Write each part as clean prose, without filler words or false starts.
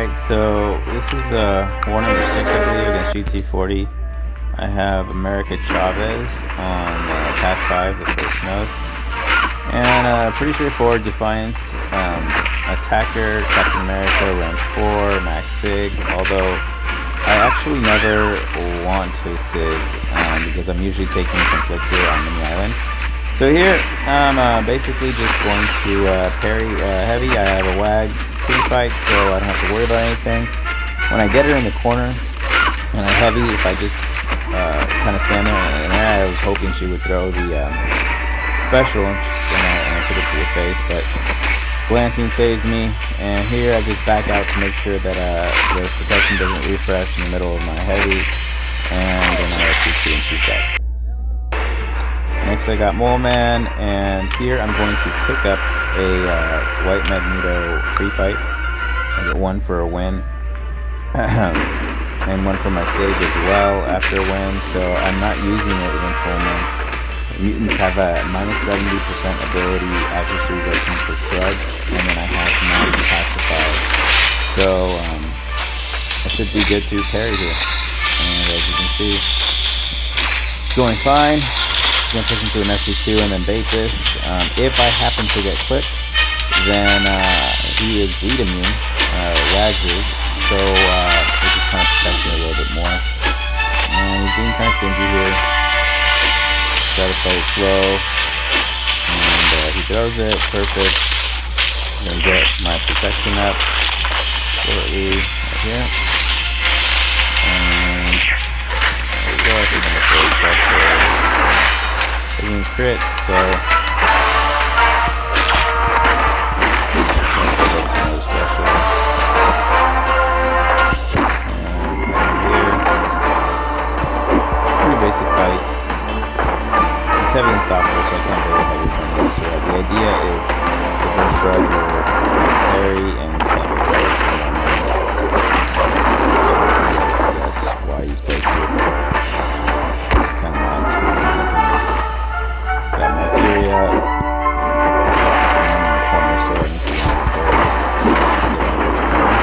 Alright, so this is war number 6, I believe, against GT40. I have Mcoc on path 5, the first node. And pretty straightforward Defiance. Attacker, Captain America, range 4, max SIG, although I actually never want to SIG because I'm usually taking Conflictor on Mini Island. So here, I'm basically just going to parry heavy. I have a Wags pre-fight, so I don't have to worry about anything. When I get her in the corner and I heavy, if I just kind of stand there, and I was hoping she would throw the special, and I took it to the face, but glancing saves me. And here I just back out to make sure that the protection doesn't refresh in the middle of my heavy, and then I SP2 and she's dead. Next I got Mole Man, and here I'm going to pick up a White Magneto pre-fight. I get 1 for a win, and 1 for my SIG as well after a win, so I'm not using it against Mole Man. Mutants have a -70% ability accuracy reduction for shreds, and then I have max pacify, so I should be good to parry here. And as you can see, it's going fine. Going to push into an SP2 and then bait this. If I happen to get clipped, then he is bleed immune, Wags is, so it just kind of protects me a little bit more. And he's being kind of stingy here. Try to play it slow, and he throws it, perfect. I'm going to get my protection up shortly right here. And there we go, I think I'm going to throw a special. Doesn't crit, so trying to go up to another special. And here, pretty basic fight. It's heavy and stoppable, so I can't very heavy from him. So the idea is the first shrug will parry, and you can't very heavy from him. You can see, I guess, why he's played to it. Kind of nice for him. Got my Fury out, and the corner sword into the parry. Get out of this corner.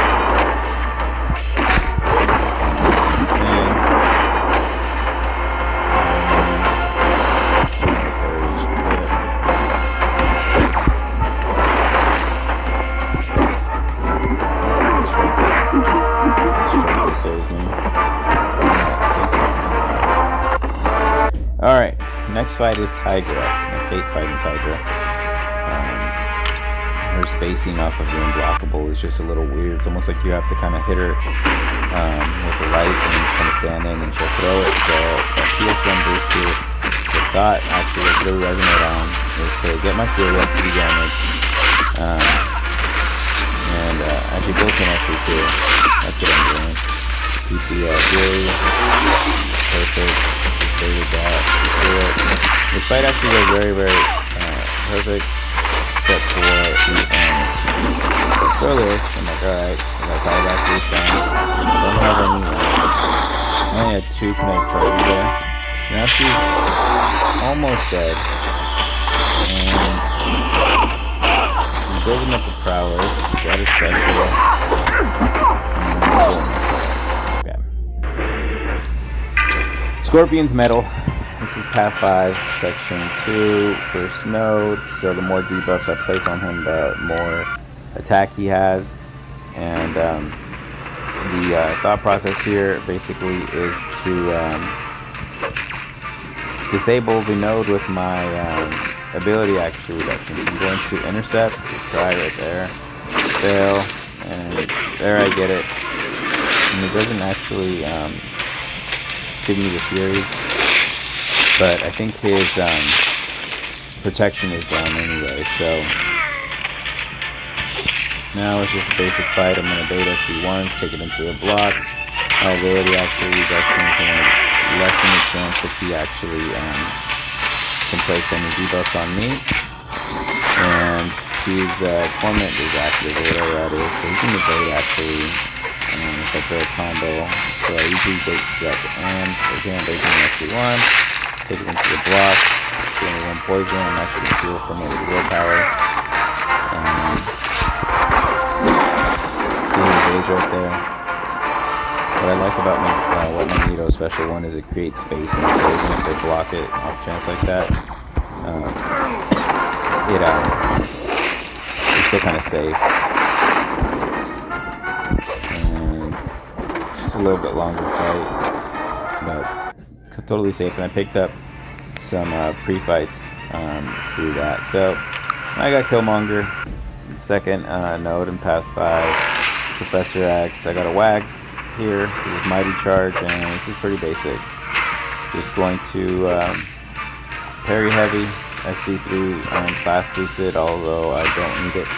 And do the same thing. And parry should hit. Struggle saves me. Alright. Next fight is Tigra. I hate fighting Tigra. Her spacing off of the unblockable is just a little weird. It's almost like you have to kind of hit her with a light, and you just kind of stand there and then she'll throw it. So that PS1 boost here, the thought actually that really resonate on is to get my Fury up to the damage. And actually built in SP2. That's what I'm doing. Just keep the Fury. Perfect. Baited that. This fight actually goes very, very perfect, except for the let's throw this. I'm like, alright, I got power back boost on. I don't have any. I only had 2 kinetic charges there. Now she's almost dead, and she's building up the prowess. She's at a special. Scorpion's Metal. This is Path 5, Section 2, first node. So the more debuffs I place on him, the more attack he has. And the thought process here basically is to disable the node with my ability accuracy reduction. So I'm going to intercept, try right there, fail, and there I get it. And it doesn't actually give me the Fury, but I think his protection is down anyway, so now it's just a basic fight. I'm going to bait SB1s, take it into the block. My ability actually reduction is going to lessen the chance that he actually can place any debuffs on me, and his Torment is active, or whatever that is, so he can evade actually if I throw a combo. So I usually bait that to end. Again, baiting SB1, take it into the block, get only 1 poison. I'm actually going to heal from it with willpower. See, he evades is right there. What I like about what Magneto Special 1 is it creates spacing, so even if they block it off chance like that, you're still kind of safe. And just a little bit longer fight, but totally safe. And I picked up some pre-fights through that. So I got Killmonger, second node in Path 5, Professor X. I got a Wax here, this is Mighty Charge, and this is pretty basic. Just going to parry heavy, SD3 class boosted, although I don't need it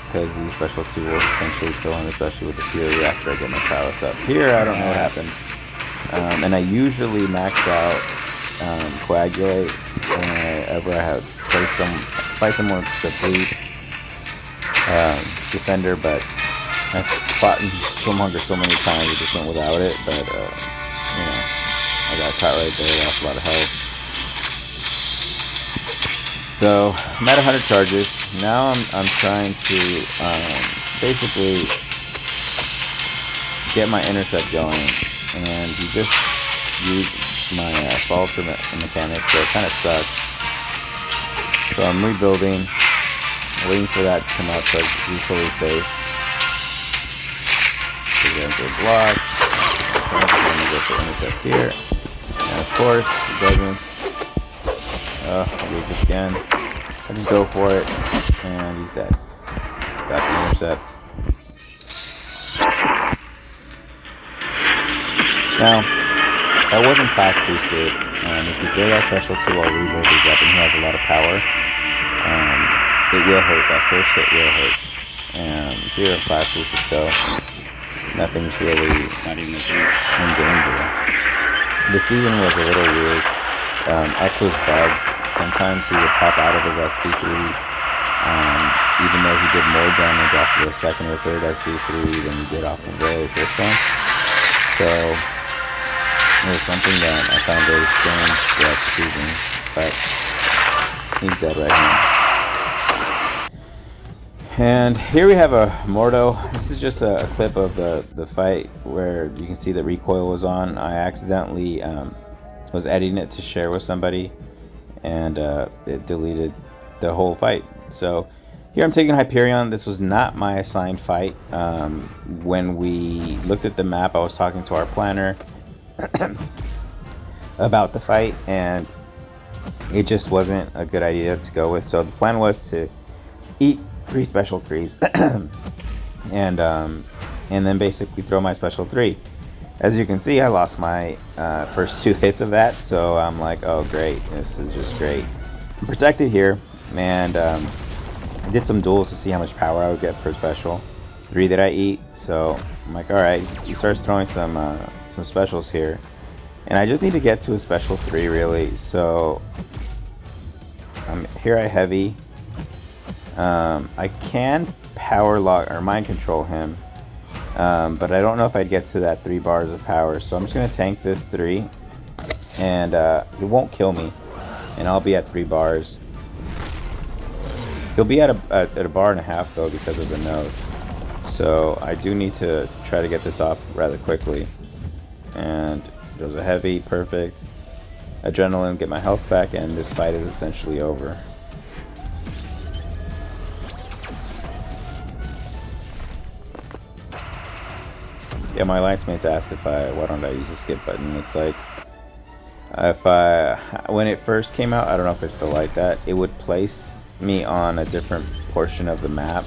because the special 2 will essentially kill him, especially with the Fury after I get my prowess up. Here I don't know what happened, and I usually max out Coagulate whenever I have fight someone with the bleed defender, but I've fought Killmonger so many times I just went without it, but you know, I got caught right there, lost a lot of health. So I'm at 100 charges. Now I'm trying to basically get my intercept going, and he just used my fall mechanics, so it kind of sucks. So I'm rebuilding, waiting for that to come out so he's totally safe. We're going to block. I'm trying to go for intercept here. And of course, it doesn't. He leaves it again. I just go for it, and he's dead. Got the intercept. Now, that wasn't class boosted. If you throw that special 2 while rebuild is up and he has a lot of power, it will hurt. That first hit will hurt. And here, class boosted, so nothing's really not even in danger. The season was a little weird. X was bugged. Sometimes he would pop out of his SB3, even though he did more damage off of the second or third SB3 than he did off of the very first one. So it was something that I found very strange throughout the season, but he's dead right now. And here we have a Mordo. This is just a clip of the fight where you can see the recoil was on. I accidentally was editing it to share with somebody, and it deleted the whole fight. So here I'm taking Hyperion. This was not my assigned fight. When we looked at the map, I was talking to our planner about the fight, and it just wasn't a good idea to go with. So the plan was to eat 3 special 3s and then basically throw my special 3. As you can see, I lost my first 2 hits of that, so I'm like, oh great, this is just great. I'm protected here, and I did some duels to see how much power I would get per special 3 that I eat. So I'm like, all right, he starts throwing some specials here, and I just need to get to a special 3 really. So here I heavy. I can power lock or mind control him, but I don't know if I'd get to that 3 bars of power. So I'm just gonna tank this 3, and it won't kill me, and I'll be at 3 bars. He'll be at a bar and a half though because of the node. So I do need to try to get this off rather quickly. And there's a heavy, perfect. Adrenaline, get my health back, and this fight is essentially over. Yeah, my alliance mates asked why don't I use a skip button. It's like, when it first came out, I don't know if it's still like that, it would place me on a different portion of the map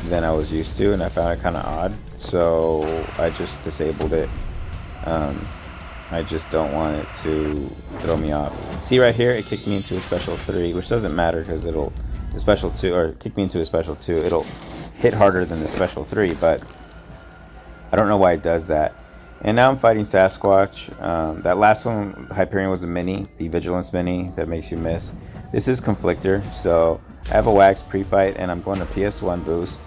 than I was used to, and I found it kind of odd, so I just disabled it. I just don't want it to throw me off. See right here, it kicked me into a special 3, which doesn't matter because the special 2, or kick me into a special 2, it'll hit harder than the special 3, but I don't know why it does that. And now I'm fighting Sasquatch. That last one, Hyperion, was a mini, the Vigilance mini that makes you miss. This is Conflictor, so I have a Wax pre-fight, and I'm going to PS1 boost.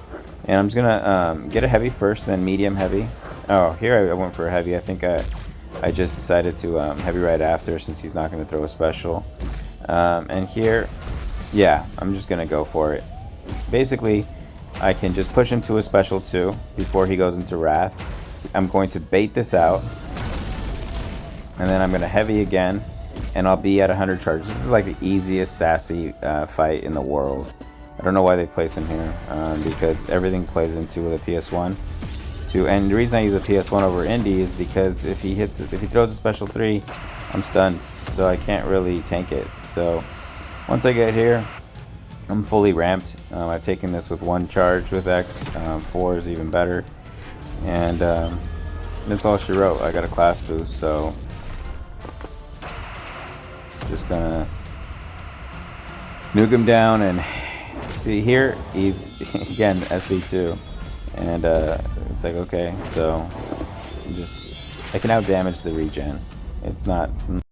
And I'm just gonna get a heavy first, then medium heavy. Oh, here I went for a heavy. I think I just decided to heavy right after, since he's not going to throw a special. And here, yeah, I'm just going to go for it. Basically, I can just push him to a special 2 before he goes into Wrath. I'm going to bait this out, and then I'm going to heavy again, and I'll be at 100 charges. This is like the easiest sassy fight in the world. I don't know why they place him here, because everything plays into with a PS1. And the reason I use a PS1 over Indy is because if he throws a special 3, I'm stunned, so I can't really tank it. So once I get here, I'm fully ramped. I've taken this with 1 charge with X. 4 is even better, and that's all she wrote. I got a class boost, so just gonna nuke him down. And see here, he's again SB2, and it's like, okay, so I can out damage the regen. It's not